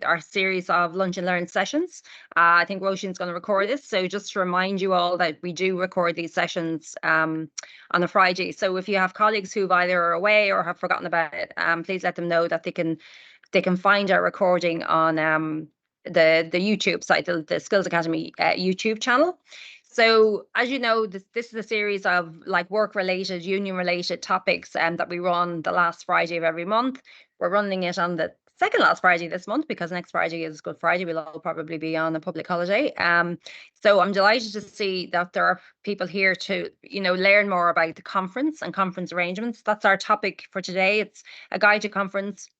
our series of lunch and learn sessions. I think Roisin's going to record this. So just to remind you all that we do record these sessions on a Friday. So if you have colleagues who either are away or have forgotten about it, please let them know that they can find our recording on the YouTube site, the Skills Academy YouTube channel. So as you know, this is a series of like work-related, union-related topics that we run the last Friday of every month. We're running it on the second last Friday this month because next Friday is Good Friday. We'll all probably be on a public holiday. So I'm delighted to see that there are people here to, learn more about the conference and conference arrangements. That's our topic for today. It's a guide to conference,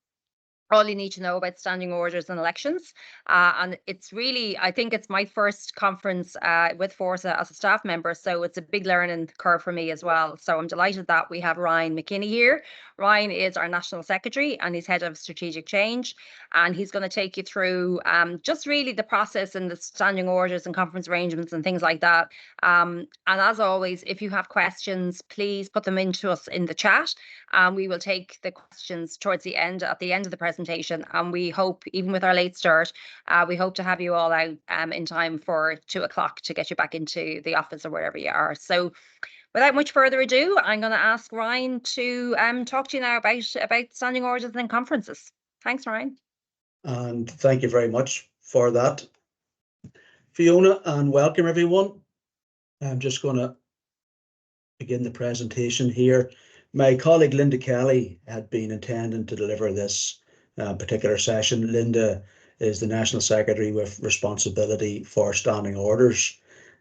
all you need to know about standing orders and elections. And it's really, I think it's my first conference with Forsa as a staff member, so it's a big learning curve for me as well. So I'm delighted that we have Ryan McKinney here. Ryan is our National Secretary and he's Head of Strategic Change. And he's going to take you through just really the process and the standing orders and conference arrangements and things like that. And as always, if you have questions, please put them into us in the chat. We will take the questions towards the end, at the end of the presentation. And we hope, even with our late start, we hope to have you all out in time for 2 o'clock to get you back into the office or wherever you are. So without much further ado, I'm going to ask Ryan to talk to you now about standing orders and conferences. Thanks, Ryan. And thank you very much for that, Fiona, and welcome everyone. I'm just going to begin the presentation here. My colleague Linda Kelly had been intending to deliver this particular session. Linda is the National Secretary with responsibility for standing orders,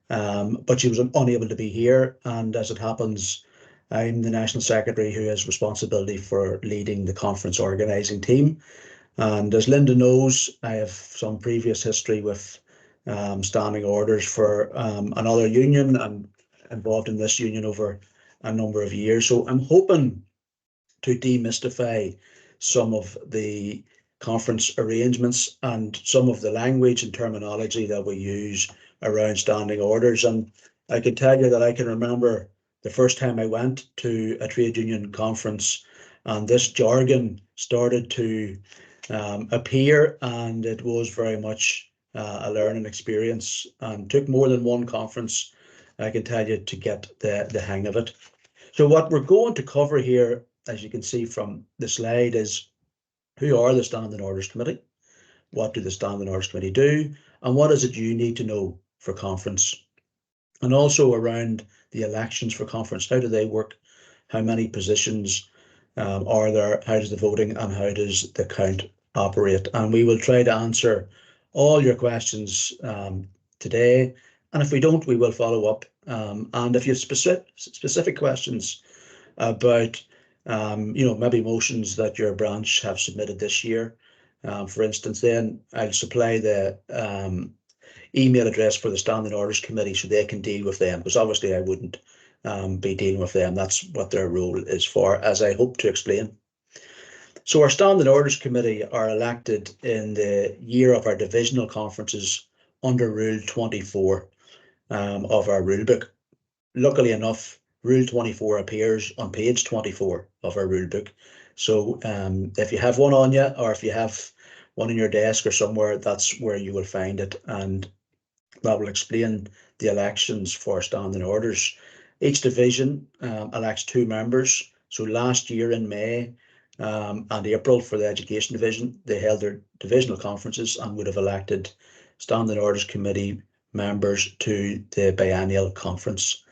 but she was unable to be here, and as it happens, I'm the National Secretary who has responsibility for leading the conference organising team. And as Linda knows, I have some previous history with standing orders for another union. I'm involved in this union over a number of years. So I'm hoping to demystify some of the conference arrangements and some of the language and terminology that we use around standing orders. And I can tell you that I can remember the first time I went to a trade union conference and this jargon started to appear, and it was very much a learning experience and took more than one conference, I can tell you, to get the hang of it. So what we're going to cover here, as you can see from the slide, is who are the Standing Orders Committee, what do the Standing Orders Committee do, and what is it you need to know for conference, and also around the elections for conference. How do they work? How many positions are there? How does the voting and how does the count operate? And we will try to answer all your questions today, and if we don't, we will follow up. And if you have specific questions about maybe motions that your branch have submitted this year, for instance, then I'll supply the email address for the Standing Orders Committee so they can deal with them, because obviously I wouldn't be dealing with them. That's what their role is for, as I hope to explain. So our Standing Orders Committee are elected in the year of our divisional conferences under Rule 24 of our rulebook. Luckily enough, Rule 24 appears on page 24 of our rulebook. So if you have one on you, or if you have one in your desk or somewhere, that's where you will find it, and that will explain the elections for standing orders. Each division elects 2 members. So last year in May and April for the Education Division, they held their divisional conferences and would have elected Standing Orders Committee members to the biennial conference.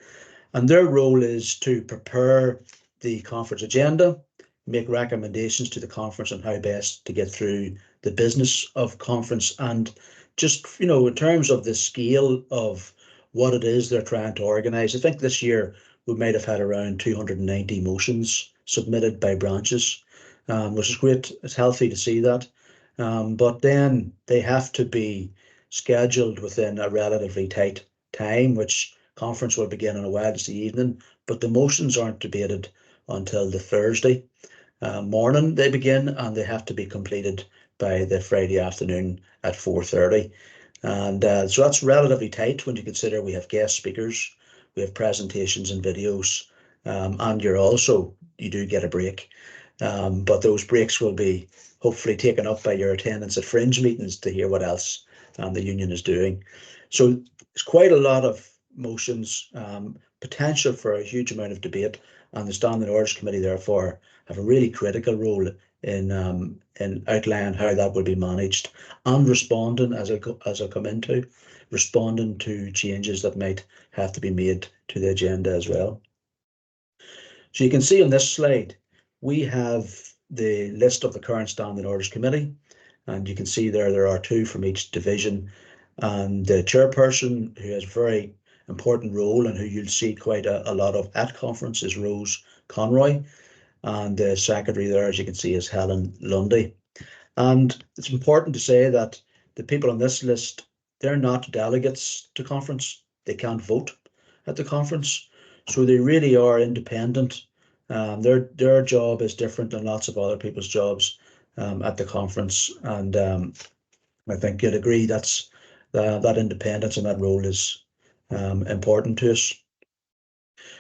And their role is to prepare the conference agenda, make recommendations to the conference on how best to get through the business of conference, and just, in terms of the scale of what it is they're trying to organise. I think this year we might have had around 290 motions submitted by branches, which is great. It's healthy to see that. But then they have to be scheduled within a relatively tight time, which conference will begin on a Wednesday evening, but the motions aren't debated until the Thursday morning they begin, and they have to be completed by the Friday afternoon at 4:30. And so that's relatively tight when you consider we have guest speakers, we have presentations and videos, and you do get a break. But those breaks will be hopefully taken up by your attendance at fringe meetings to hear what else the union is doing. So it's quite a lot of motions, potential for a huge amount of debate, and the Standing Orders Committee therefore have a really critical role in outlining how that will be managed and responding, as I come into, responding to changes that might have to be made to the agenda as well. So you can see on this slide, we have the list of the current Standing Orders Committee, and you can see there are two from each division, and the chairperson, who has a very important role and who you'll see quite a lot of at conference, is Rose Conroy, and the secretary there, as you can see, is Helen Lundy. And it's important to say that the people on this list, they're not delegates to conference. They can't vote at the conference, so they really are independent. Their job is different than lots of other people's jobs at the conference, and I think you'll agree that's that independence and that role is important to us.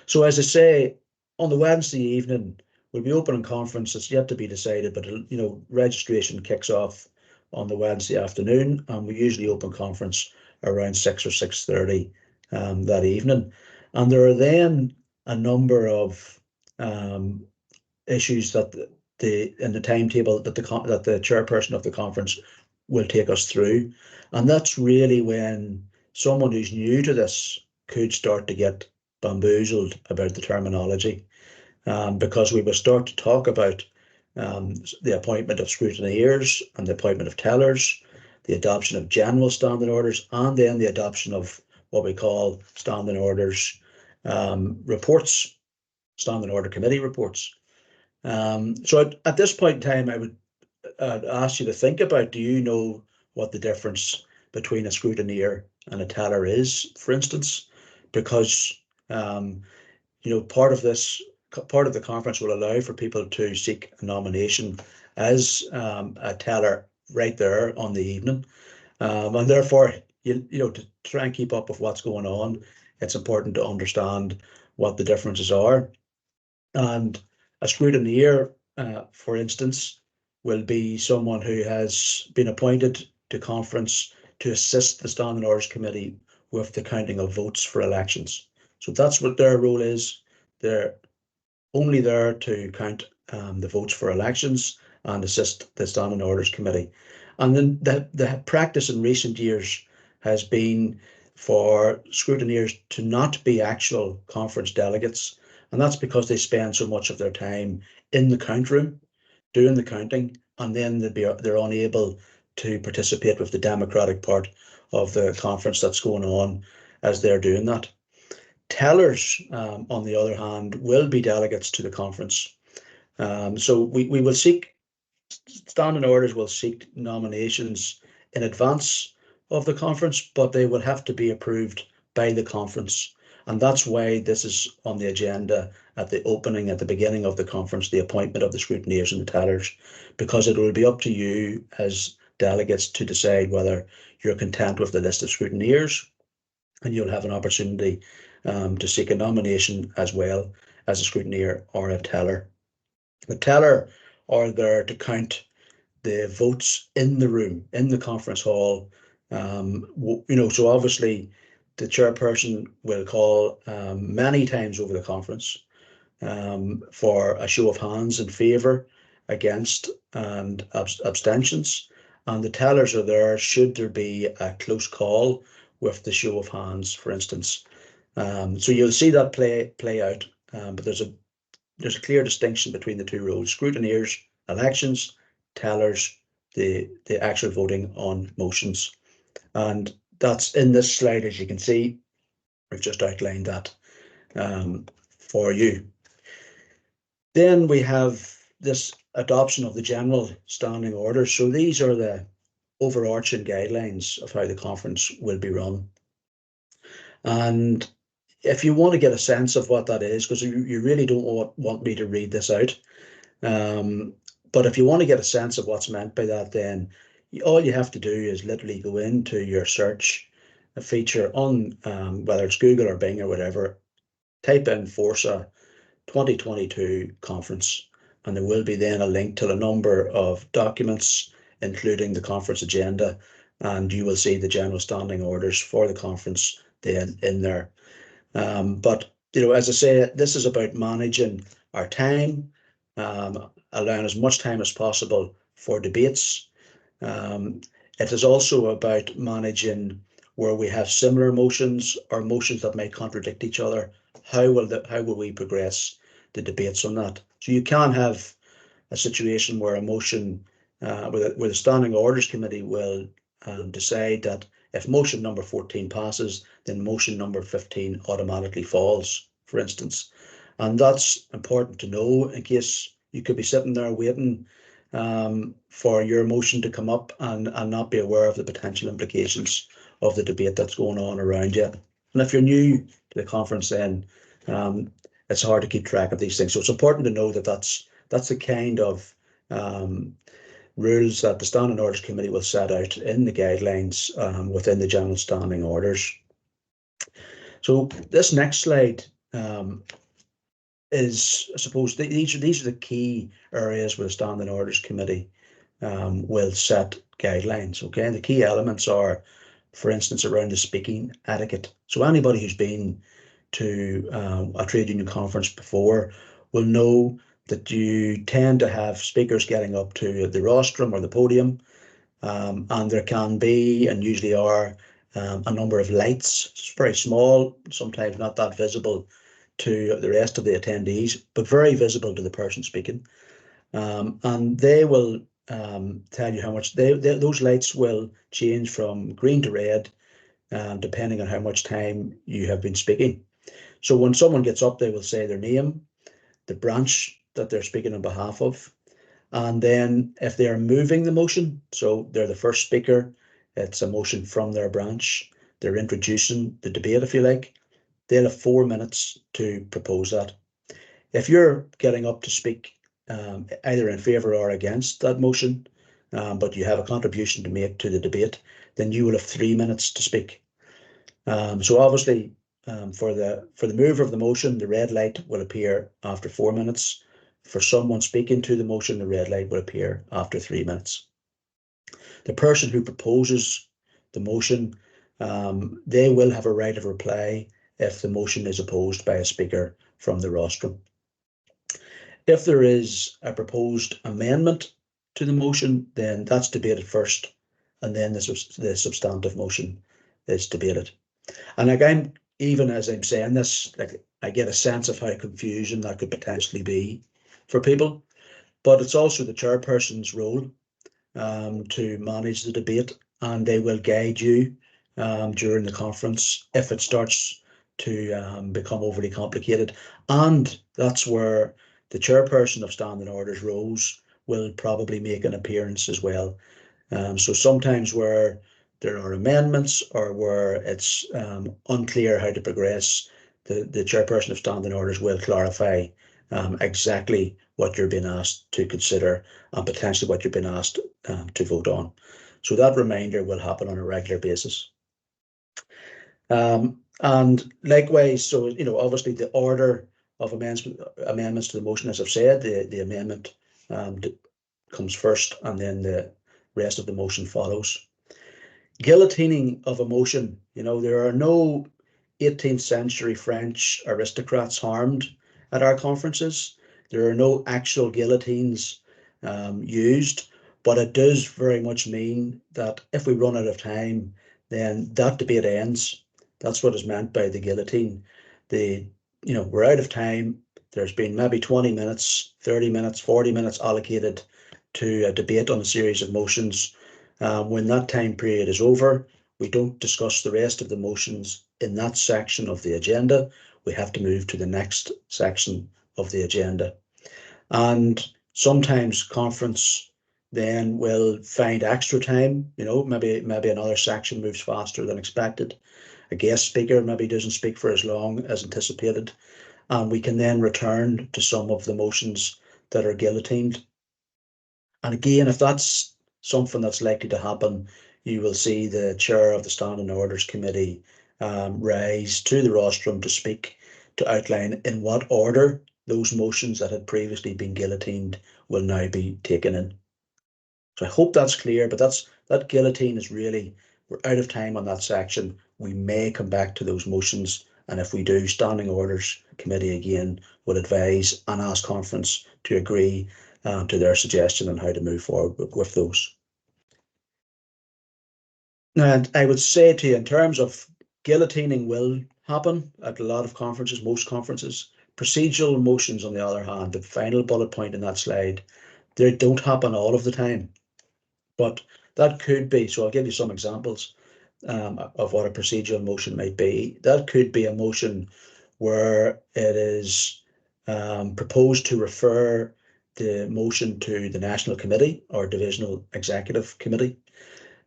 So as I say, on the Wednesday evening, we'll be opening conference. It's yet to be decided, but registration kicks off on the Wednesday afternoon, and we usually open conference around 6 or 6:30 that evening. And there are then a number of issues that in the timetable that the chairperson of the conference will take us through, and that's really when someone who's new to this could start to get bamboozled about the terminology, because we will start to talk about the appointment of scrutineers and the appointment of tellers, the adoption of general standing orders, and then the adoption of what we call standing orders reports, standing order committee reports. So at this point in time, I would ask you to think about, do you know what the difference between a scrutineer and a teller is, for instance? Because part of the conference will allow for people to seek a nomination as a teller right there on the evening, and therefore to try and keep up with what's going on, it's important to understand what the differences are. And a scrutineer, for instance, will be someone who has been appointed to conference to assist the Standing Orders Committee with the counting of votes for elections. So that's what their role is. They're only there to count the votes for elections and assist the Standing Orders Committee. And then the practice in recent years has been for scrutineers to not be actual conference delegates, and that's because they spend so much of their time in the count room doing the counting, and then they're unable to participate with the democratic part of the conference that's going on as they're doing that. Tellers, on the other hand, will be delegates to the conference. So we will seek, Standing Orders will seek nominations in advance of the conference, but they will have to be approved by the conference. And that's why this is on the agenda at the beginning of the conference, the appointment of the scrutineers and the tellers, because it will be up to you as delegates to decide whether you're content with the list of scrutineers, and you'll have an opportunity to seek a nomination as well as a scrutineer or a teller. The teller are there to count the votes in the room, in the conference hall. So obviously the chairperson will call many times over the conference for a show of hands in favour, against, and abstentions. And the tellers are there should there be a close call with the show of hands, for instance. So you'll see that play out, but there's a clear distinction between the two roles: scrutineers, elections; tellers, the actual voting on motions. And that's in this slide, as you can see. We've just outlined that for you. Then we have this adoption of the general standing orders. So these are the overarching guidelines of how the conference will be run. And if you want to get a sense of what that is, because you really don't want me to read this out, but if you want to get a sense of what's meant by that, then all you have to do is literally go into your search feature on whether it's Google or Bing or whatever, type in Forsa 2022 conference, and there will be then a link to a number of documents, including the conference agenda, and you will see the general standing orders for the conference then in there. But as I say, this is about managing our time, allowing as much time as possible for debates. It is also about managing where we have similar motions or motions that may contradict each other. How will we progress the debates on that? So you can have a situation where a motion, where the Standing Orders Committee will decide that if motion number 14 passes, then motion number 15 automatically falls, for instance. And that's important to know in case you could be sitting there waiting for your motion to come up and not be aware of the potential implications of the debate that's going on around you. And if you're new to the conference, then it's hard to keep track of these things. So it's important to know that that's the kind of rules that the Standing Orders Committee will set out in the guidelines within the General Standing Orders. So this next slide is, I suppose, these are the key areas where the Standing Orders Committee will set guidelines. Okay, and the key elements are, for instance, around the speaking etiquette. So anybody who's been to a trade union conference before will know that you tend to have speakers getting up to the rostrum or the podium, and there can be, and usually are, a number of lights. It's very small, sometimes not that visible to the rest of the attendees, but very visible to the person speaking. And they will tell you how much those lights will change from green to red, depending on how much time you have been speaking. So when someone gets up, they will say their name, the branch that they're speaking on behalf of, and then if they're moving the motion, so they're the first speaker, it's a motion from their branch, they're introducing the debate, if you like, they'll have 4 minutes to propose that. If you're getting up to speak either in favour or against that motion, but you have a contribution to make to the debate, then you will have 3 minutes to speak. So obviously, for the mover of the motion, the red light will appear after 4 minutes. For someone speaking to the motion, the red light will appear after 3 minutes. The person who proposes the motion, they will have a right of reply if the motion is opposed by a speaker from the rostrum. If there is a proposed amendment to the motion, then that's debated first, and then the substantive motion is debated. And again, even as I'm saying this, I get a sense of how confusing that could potentially be for people, but it's also the chairperson's role to manage the debate, and they will guide you during the conference if it starts to become overly complicated. And that's where the chairperson of Standing Orders roles will probably make an appearance as well. So sometimes where there are amendments or where it's unclear how to progress, the chairperson of Standing Orders will clarify exactly what you're being asked to consider and potentially what you're being asked to vote on. So that reminder will happen on a regular basis. And likewise, so obviously the order of amendments to the motion, as I've said, the amendment comes first, and then the rest of the motion follows. Guillotining of a motion, there are no 18th century French aristocrats harmed at our conferences. There are no actual guillotines used, but it does very much mean that if we run out of time, then that debate ends. That's what is meant by the guillotine. We're out of time. There's been maybe 20 minutes, 30 minutes, 40 minutes allocated to a debate on a series of motions. When that time period is over, we don't discuss the rest of the motions in that section of the agenda. We have to move to the next section of the agenda. And sometimes conference then will find extra time, maybe another section moves faster than expected. A guest speaker maybe doesn't speak for as long as anticipated, and we can then return to some of the motions that are guillotined. And again, if that's something that's likely to happen, you will see the chair of the Standing Orders Committee rise to the rostrum to speak, to outline in what order those motions that had previously been guillotined will now be taken in. So I hope that's clear, but that guillotine is really, we're out of time on that section. We may come back to those motions, and if we do, Standing Orders Committee again will advise and ask conference to agree to their suggestion on how to move forward with those. And I would say to you, in terms of guillotining will happen at a lot of conferences, most conferences. Procedural motions, on the other hand, the final bullet point in that slide, they don't happen all of the time. But that could be, so I'll give you some examples of what a procedural motion might be. That could be a motion where it is proposed to refer the motion to the National Committee or Divisional Executive Committee.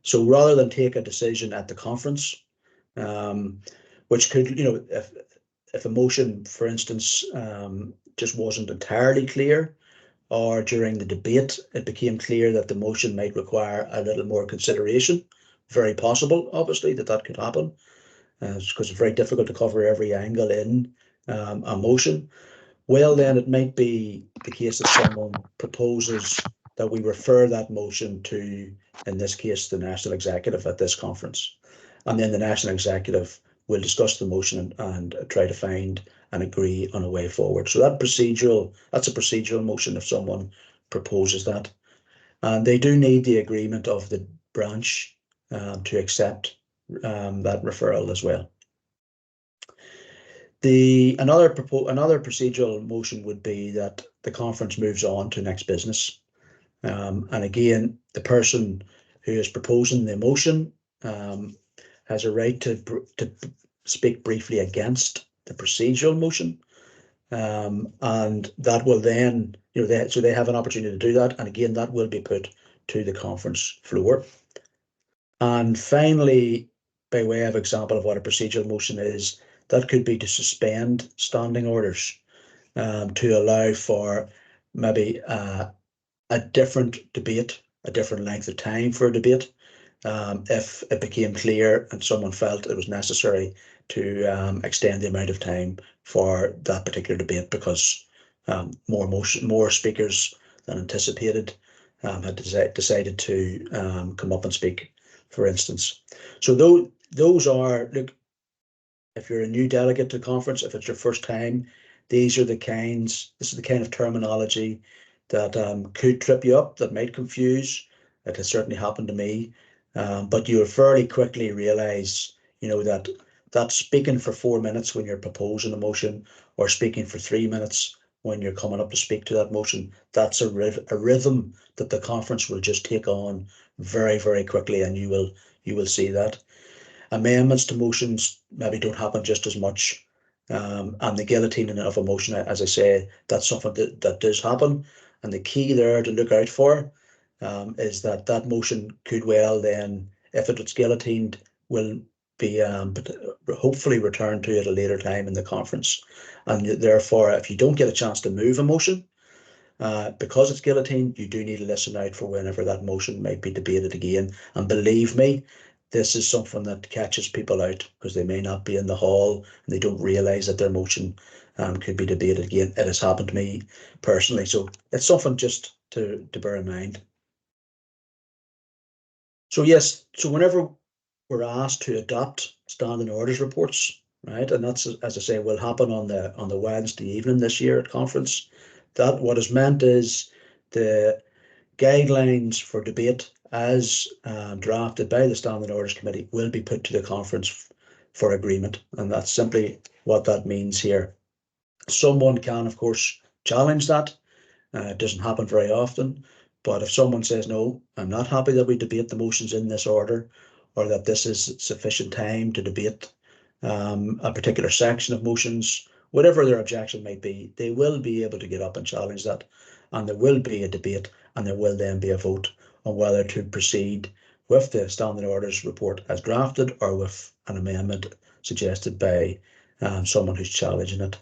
So rather than take a decision at the conference, which could, if a motion, for instance, just wasn't entirely clear, or during the debate, it became clear that the motion might require a little more consideration. Very possible, obviously, that could happen, because it's very difficult to cover every angle in a motion. Well, then it might be the case that someone proposes that we refer that motion to, in this case, the National Executive at this conference. And then the National Executive will discuss the motion and try to find and agree on a way forward. So that's a procedural motion if someone proposes that. And they do need the agreement of the branch to accept that referral as well. Another procedural motion would be that the conference moves on to next business. And again, the person who is proposing the motion has a right to speak briefly against the procedural motion. And that will then, so they have an opportunity to do that. And again, that will be put to the conference floor. And finally, by way of example of what a procedural motion is, that could be to suspend standing orders to allow for maybe a different debate, a different length of time for a debate. If it became clear and someone felt it was necessary to extend the amount of time for that particular debate because more speakers than anticipated had decided to come up and speak, for instance. So those are, look, if you're a new delegate to conference, if it's your first time, this is the kind of terminology that could trip you up, that might confuse. It has certainly happened to me. But you'll fairly quickly realize, that speaking for 4 minutes when you're proposing a motion, or speaking for 3 minutes when you're coming up to speak to that motion, that's a rhythm that the conference will just take on very, very quickly, and you will see that. Amendments to motions maybe don't happen just as much. And the guillotining of a motion, as I say, that's something that does happen. And the key there to look out for is that motion could well then, if it was guillotined, will be hopefully returned to at a later time in the conference. And therefore, if you don't get a chance to move a motion, because it's guillotined, you do need to listen out for whenever that motion might be debated again. And believe me, this is something that catches people out because they may not be in the hall and they don't realize that their motion could be debated again. It has happened to me personally. So it's something just to bear in mind. So yes, so whenever we're asked to adopt standing orders reports, right, and that's, as I say, will happen on the Wednesday evening this year at conference, that what is meant is the guidelines for debate as drafted by the Standing Orders Committee will be put to the conference for agreement, and that's simply what that means here. Someone can, of course, challenge that. It doesn't happen very often, but if someone says, no, I'm not happy that we debate the motions in this order, or that this is sufficient time to debate a particular section of motions, whatever their objection might be, they will be able to get up and challenge that, and there will be a debate, and there will then be a vote on whether to proceed with the standing orders report as drafted or with an amendment suggested by someone who's challenging it.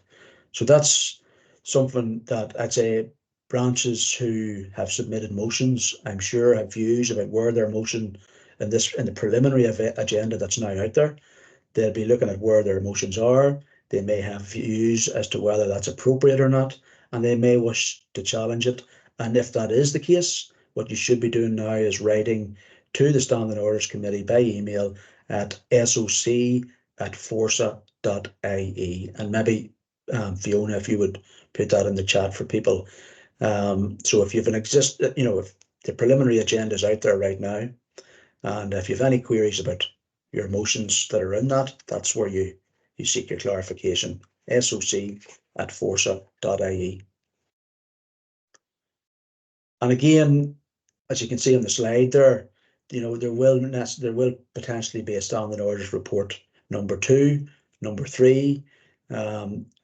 So that's something that I'd say branches who have submitted motions, I'm sure, have views about where their motion in the preliminary agenda that's now out there. They'll be looking at where their motions are. They may have views as to whether that's appropriate or not, and they may wish to challenge it. And if that is the case, what you should be doing now is writing to the Standing Orders Committee by email at soc@forsa.ie. And maybe, Fiona, if you would put that in the chat for people. So if you have if the preliminary agenda is out there right now, and if you have any queries about your motions that are in that, that's where you seek your clarification. soc@forsa.ie. And again, as you can see on the slide there, there will potentially be a Standing Orders report number 2, number 3.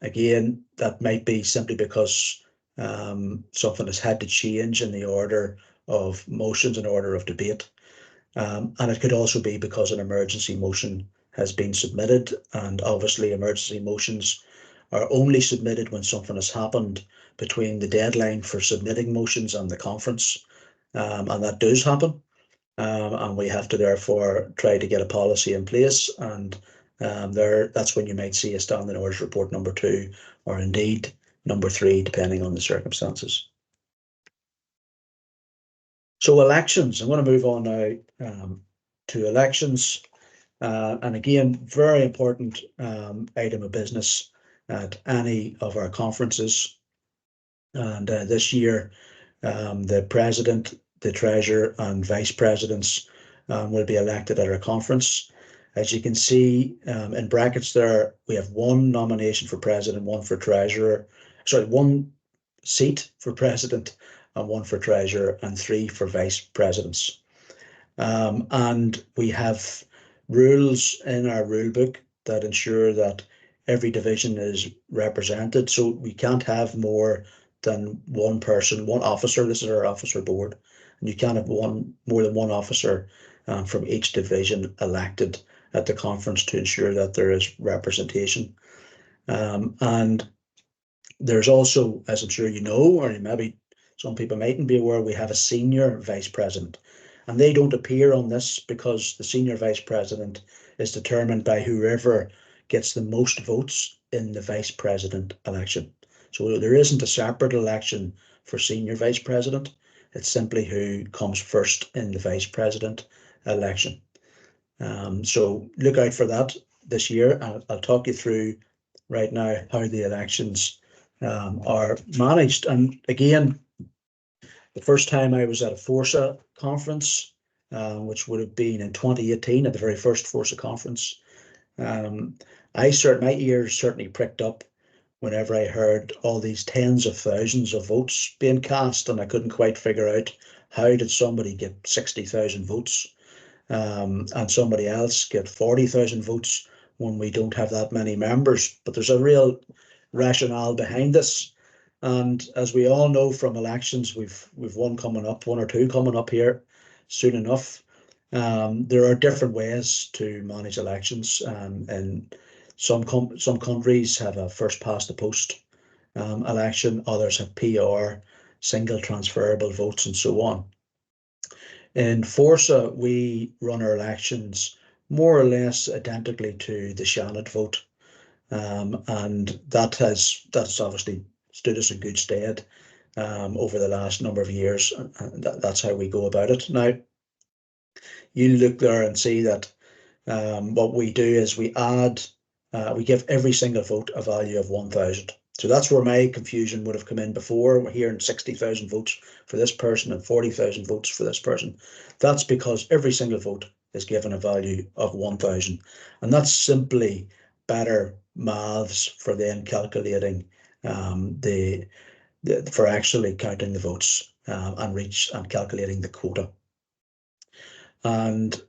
Again, that might be simply because something has had to change in the order of motions and order of debate. And it could also be because an emergency motion has been submitted, and obviously emergency motions are only submitted when something has happened between the deadline for submitting motions and the conference, and that does happen, and we have to therefore try to get a policy in place, and that's when you might see a Standing Orders report number 2, or indeed number 3, depending on the circumstances. So elections, I'm going to move on now to elections. And again, very important item of business at any of our conferences. And this year, the president, the treasurer, and vice presidents will be elected at our conference. As you can see in brackets there, we have 1 nomination for president, 1 for treasurer, 1 seat for president and 1 for treasurer, and 3 for vice presidents. And we have rules in our rule book that ensure that every division is represented. So we can't have more than 1 person, 1 officer. This is our officer board, and you can't have more than 1 officer from each division elected at the conference to ensure that there is representation. And there's also, as I'm sure you know, or maybe some people mightn't be aware, we have a senior vice president. And they don't appear on this because the senior vice president is determined by whoever gets the most votes in the vice president election. So there isn't a separate election for senior vice president. It's simply who comes first in the vice president election. So look out for that this year. I'll talk you through right now how the elections are managed. And again, the first time I was at a Forsa conference, which would have been in 2018, at the very first Forsa conference, my ears certainly pricked up whenever I heard all these tens of thousands of votes being cast, and I couldn't quite figure out how did somebody get 60,000 votes and somebody else get 40,000 votes when we don't have that many members. But there's a real rationale behind this. And as we all know from elections, we've 1 coming up, 1 or 2 coming up here soon enough. There are different ways to manage elections, and some countries have a first past the post election, others have PR, single transferable votes, and so on. In Forsa, we run our elections more or less identically to the Seanad vote, and that's obviously stood us in good stead over the last number of years. And that's how we go about it. Now, you look there and see that what we do is we give every single vote a value of 1,000. So that's where my confusion would have come in before. We're hearing 60,000 votes for this person and 40,000 votes for this person. That's because every single vote is given a value of 1,000. And that's simply better maths for then calculating for actually counting the votes and calculating the quota. And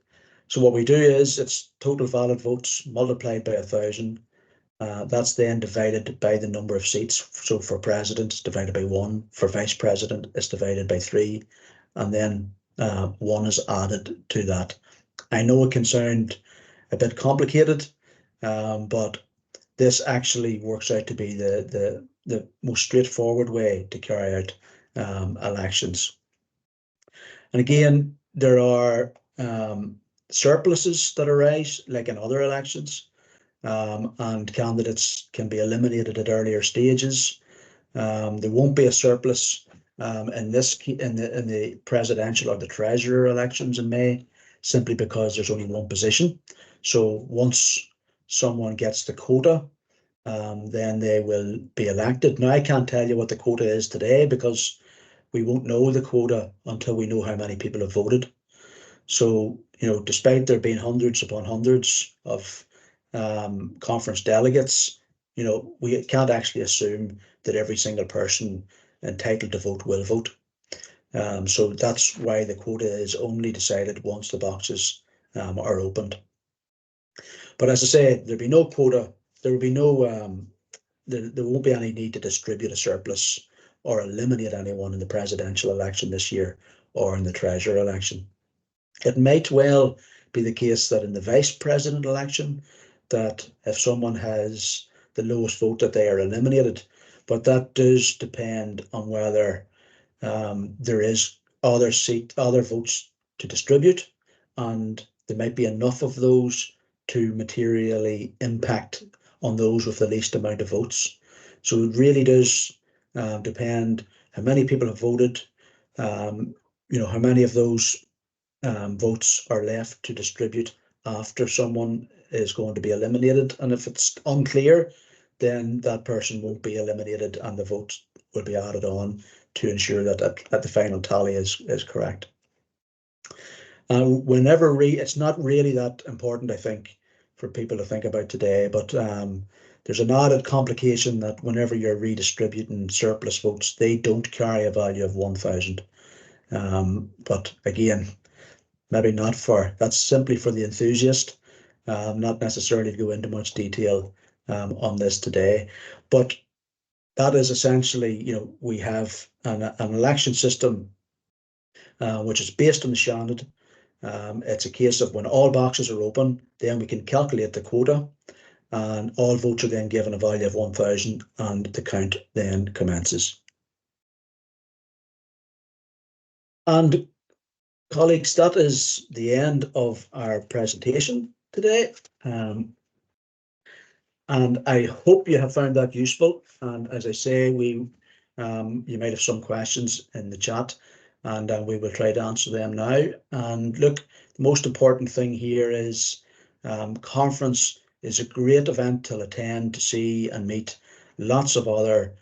so what we do is it's total valid votes multiplied by 1,000. That's then divided by the number of seats. So for president, it's divided by 1. For vice president, it's divided by 3. And then 1 is added to that. I know it can sound a bit complicated, but this actually works out to be the most straightforward way to carry out elections. And again, there are surpluses that arise, like in other elections. and candidates can be eliminated at earlier stages. There won't be a surplus in the presidential or the treasurer elections in May, simply because there's only one position. So once someone gets the quota, then they will be elected. Now, I can't tell you what the quota is today because we won't know the quota until we know how many people have voted. So, despite there being hundreds upon hundreds of conference delegates, we can't actually assume that every single person entitled to vote will vote. So that's why the quota is only decided once the boxes are opened. But as I say, there'll be no quota. There will be no. There won't be any need to distribute a surplus or eliminate anyone in the presidential election this year or in the treasurer election. It might well be the case that in the vice president election, that if someone has the lowest vote, that they are eliminated. But that does depend on whether there is other votes to distribute, and there might be enough of those to materially impact on those with the least amount of votes. So it really does depend how many people have voted, how many of those votes are left to distribute after someone is going to be eliminated. And if it's unclear, then that person won't be eliminated and the votes will be added on to ensure that the final tally is correct. It's not really that important, I think, for people to think about today, but there's an added complication that whenever you're redistributing surplus votes, they don't carry a value of 1,000. But again, maybe not that's simply for the enthusiast, not necessarily to go into much detail on this today. But that is essentially, we have an election system which is based on the Seanad. It's a case of when all boxes are open, then we can calculate the quota, and all votes are then given a value of 1,000, and the count then commences. And colleagues, that is the end of our presentation today. And I hope you have found that useful. And as I say, you might have some questions in the chat, and we will try to answer them now. And look, the most important thing here is conference is a great event to attend, to see and meet lots of other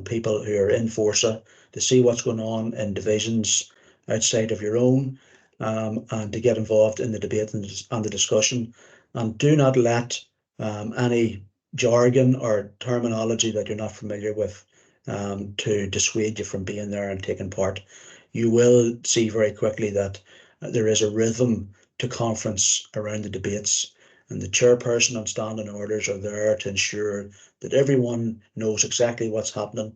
people who are in Forsa, to see what's going on in divisions outside of your own, and to get involved in the debate and the discussion. And do not let any jargon or terminology that you're not familiar with to dissuade you from being there and taking part. You will see very quickly that there is a rhythm to conference around the debates, and the chairperson and standing orders are there to ensure that everyone knows exactly what's happening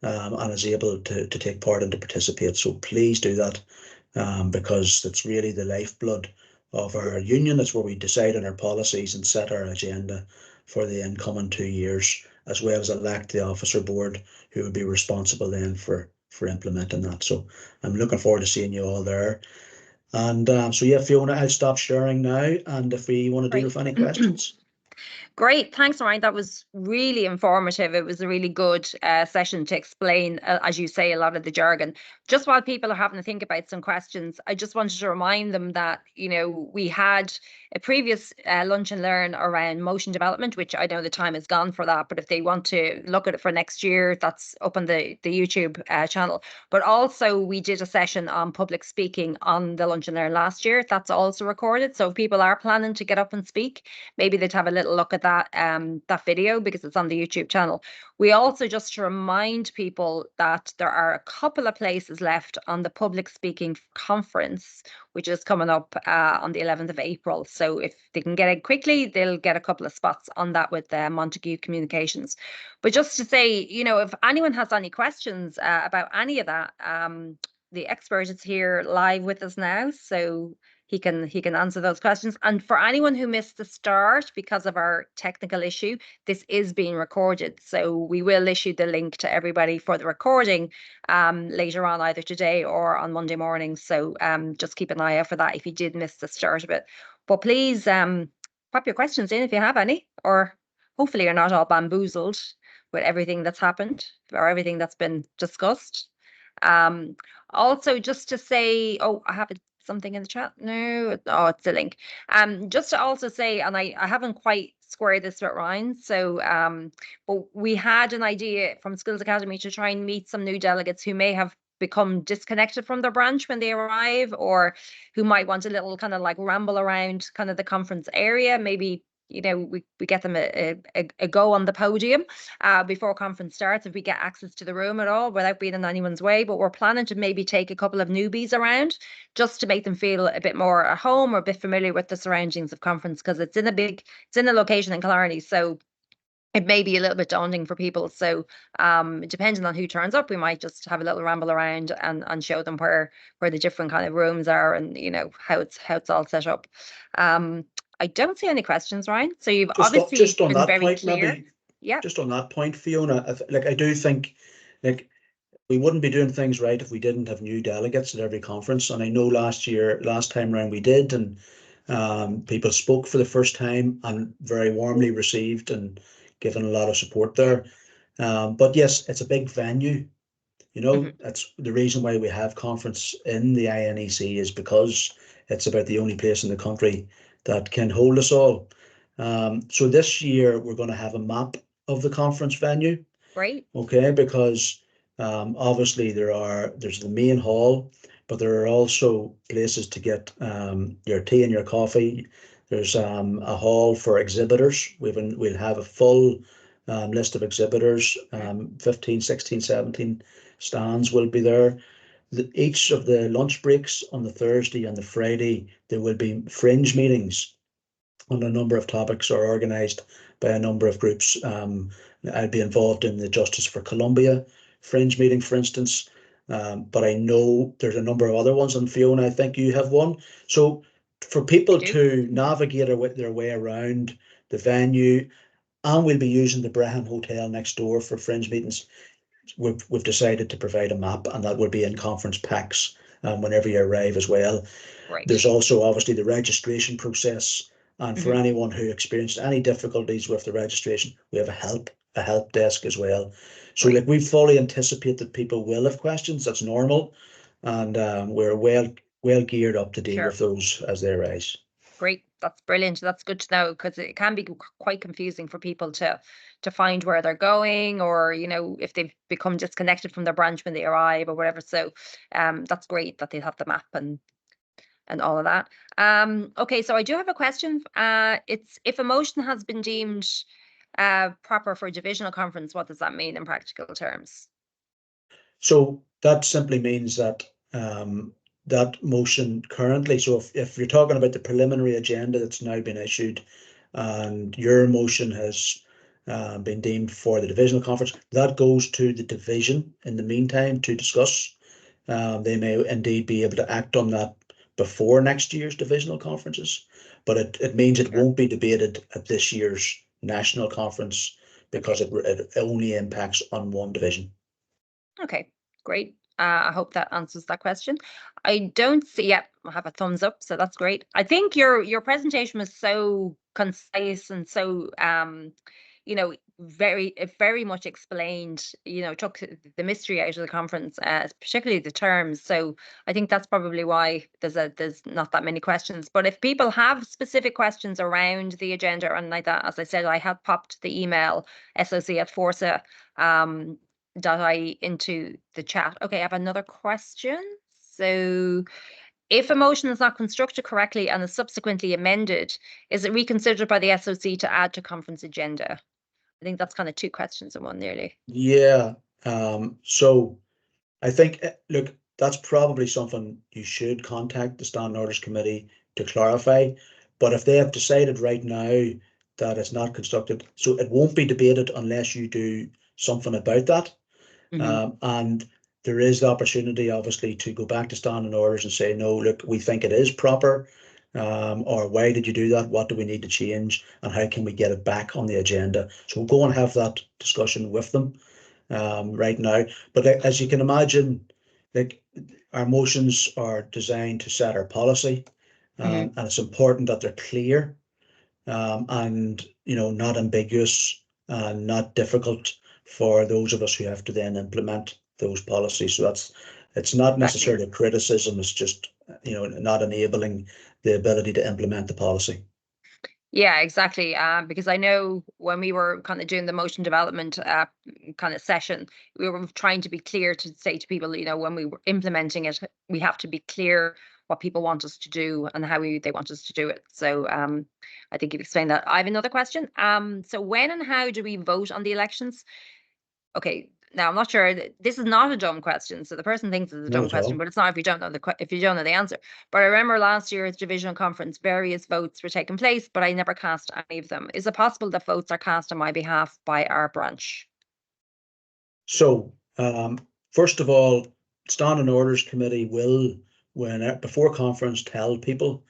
and is able to take part and to participate. So please do that, because it's really the lifeblood of our union. It's where we decide on our policies and set our agenda for the incoming 2 years, as well as elect the officer board who will be responsible then for implementing that. So I'm looking forward to seeing you all there. And so yeah, Fiona, I'll stop sharing now, and if we want to deal with any questions. Great. Thanks, Ryan. That was really informative. It was a really good session to explain, as you say, a lot of the jargon. Just while people are having to think about some questions, I just wanted to remind them that, we had a previous lunch and learn around motion development, which I know the time is gone for that, but if they want to look at it for next year, that's up on the YouTube channel. But also we did a session on public speaking on the lunch and learn last year. That's also recorded. So if people are planning to get up and speak, maybe they'd have a little look at that video, because it's on the YouTube channel. We also, just to remind people, that there are a couple of places left on the public speaking conference, which is coming up on the 11th of April. So if they can get it quickly, they'll get a couple of spots on that with Montague Communications. But just to say, if anyone has any questions about any of that, the expert is here live with us now, so he can answer those questions. And for anyone who missed the start because of our technical issue, this is being recorded, so we will issue the link to everybody for the recording later on, either today or on Monday morning. So just keep an eye out for that if you did miss the start of it. But please pop your questions in if you have any, or hopefully you're not all bamboozled with everything that's happened or everything that's been discussed. Also, just to say, oh, I have something in the chat. No, oh, it's the link. Just to also say, and I haven't quite squared this with Ryan. So, but we had an idea from Skills Academy to try and meet some new delegates who may have become disconnected from their branch when they arrive, or who might want a little kind of like ramble around kind of the conference area. Maybe, you know, we get them a go on the podium before conference starts, if we get access to the room at all without being in anyone's way. But we're planning to maybe take a couple of newbies around just to make them feel a bit more at home or a bit familiar with the surroundings of conference, because it's in a location in Killarney, so it may be a little bit daunting for people. So depending on who turns up, we might just have a little ramble around and show them where the different kind of rooms are, and you know how it's all set up. I don't see any questions, Ryan. So you've obviously just on been that very point, clear. maybe Yeah. just on that point, Fiona, I do think like we wouldn't be doing things right if we didn't have new delegates at every conference. And I know last time around we did, and people spoke for the first time and very warmly received and given a lot of support there. But yes, it's a big venue. You know, that's the reason why we have conference in the INEC, is because it's about the only place in the country that can hold us all. So this year we're going to have a map of the conference venue. Great. Okay, because obviously there's the main hall, but there are also places to get your tea and your coffee. There's a hall for exhibitors. We'll have a full list of exhibitors, 15, 16, 17 stands will be there. Each of the lunch breaks on the Thursday and the Friday, there will be fringe meetings on a number of topics, are organised by a number of groups. I'd be involved in the Justice for Columbia fringe meeting, for instance, but I know there's a number of other ones, and Fiona, I think you have one. So for people to navigate their way around the venue, and we'll be using the Brehon Hotel next door for fringe meetings, we've decided to provide a map, and that will be in conference packs whenever you arrive as well. Right. There's also obviously the registration process, and for anyone who experiences any difficulties with the registration, we have a help desk as well. So like, we fully anticipate that people will have questions. That's normal, and we're well geared up to deal with those as they arise. Great, that's brilliant. That's good to know, because it can be quite confusing for people to find where they're going, or you know, if they've become disconnected from their branch when they arrive or whatever. So that's great that they have the map and all of that. Okay, so I do have a question. It's, if a motion has been deemed proper for a divisional conference, what does that mean in practical terms? So that simply means that that motion currently, so if you're talking about the preliminary agenda that's now been issued, and your motion has been deemed for the divisional conference, that goes to the division in the meantime to discuss. They may indeed be able to act on that before next year's divisional conferences, but it means it won't be debated at this year's national conference, because it only impacts on one division. Okay, great. I hope that answers that question. I don't see, I have a thumbs up, so that's great. I think your presentation was so concise and so you know, very much explained, you know, took the mystery out of the conference, particularly the terms. So I think that's probably why there's not that many questions. But if people have specific questions around the agenda and like that, as I said, I had popped the email soc@forsa into the chat. Okay, I have another question. So, if a motion is not constructed correctly and is subsequently amended, is it reconsidered by the SOC to add to conference agenda? I think that's kind of two questions in one, nearly. Yeah. So I think, look, that's probably something you should contact the Standing Orders Committee to clarify. But if they have decided right now that it's not constructed, so it won't be debated unless you do something about that. And there is the opportunity, obviously, to go back to Standing Orders and say, no, look, we think it is proper. Or why did you do that? What do we need to change? And how can we get it back on the agenda? So we'll go and have that discussion with them right now. But as you can imagine, like, our motions are designed to set our policy, and it's important that they're clear. and not ambiguous and not difficult for those of us who have to then implement those policies. So it's not necessarily a criticism, it's just not enabling the ability to implement the policy. Yeah, exactly. Because I know when we were kind of doing the motion development kind of session, we were trying to be clear to say to people, when we were implementing it, we have to be clear what people want us to do and how they want us to do it. So I think you've explained that. I have another question. So when and how do we vote on the elections? Okay, now I'm not sure this is not a dumb question. So the person thinks it's a dumb question, but it's not if you don't know the answer. But I remember last year's divisional conference, various votes were taking place, but I never cast any of them. Is it possible that votes are cast on my behalf by our branch? So first of all, Standing Orders Committee will, before conference, tell people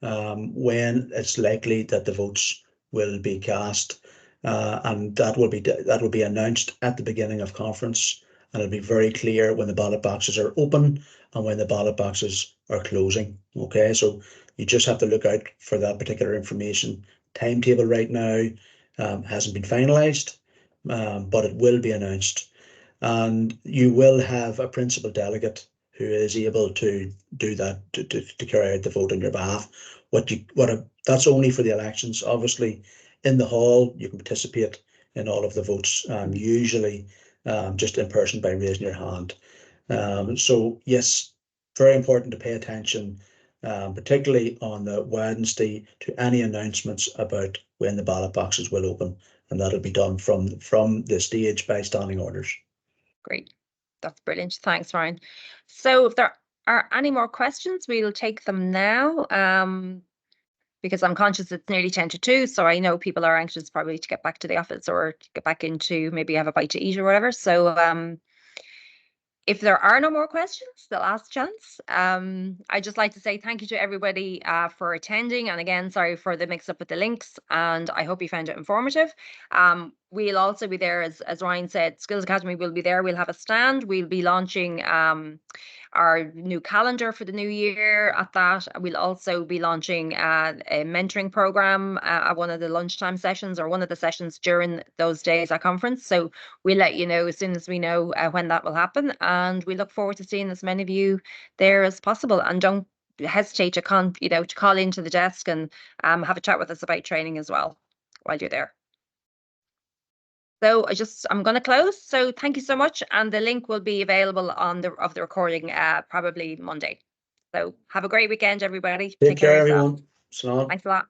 when it's likely that the votes will be cast. And that will be announced at the beginning of conference, and it'll be very clear when the ballot boxes are open and when the ballot boxes are closing. Okay, so you just have to look out for that particular information. Timetable right now hasn't been finalized, but it will be announced, and you will have a principal delegate who is able to do that, to carry out the vote on your behalf. That's only for the elections. Obviously, in the hall, you can participate in all of the votes, usually just in person by raising your hand. So yes, very important to pay attention, particularly on the Wednesday, to any announcements about when the ballot boxes will open, and that'll be done from the stage by Standing Orders. Great. That's brilliant. Thanks, Ryan. So if there are any more questions, we'll take them now. Because I'm conscious it's nearly 10 to 2, so I know people are anxious probably to get back to the office or to get back into maybe have a bite to eat or whatever. So if there are no more questions, the last chance, I'd just like to say thank you to everybody for attending. And again, sorry for the mix up with the links, and I hope you found it informative. We'll also be there, as Ryan said, Skills Academy will be there. We'll have a stand. We'll be launching our new calendar for the new year at that. We'll also be launching a mentoring program at one of the lunchtime sessions or one of the sessions during those days at conference. So we'll let you know as soon as we know when that will happen. And we look forward to seeing as many of you there as possible. And don't hesitate to call into the desk and have a chat with us about training as well while you're there. So I'm going to close. So thank you so much. And the link will be available of the recording probably Monday. So have a great weekend, everybody. Take care, everyone. Thanks a lot.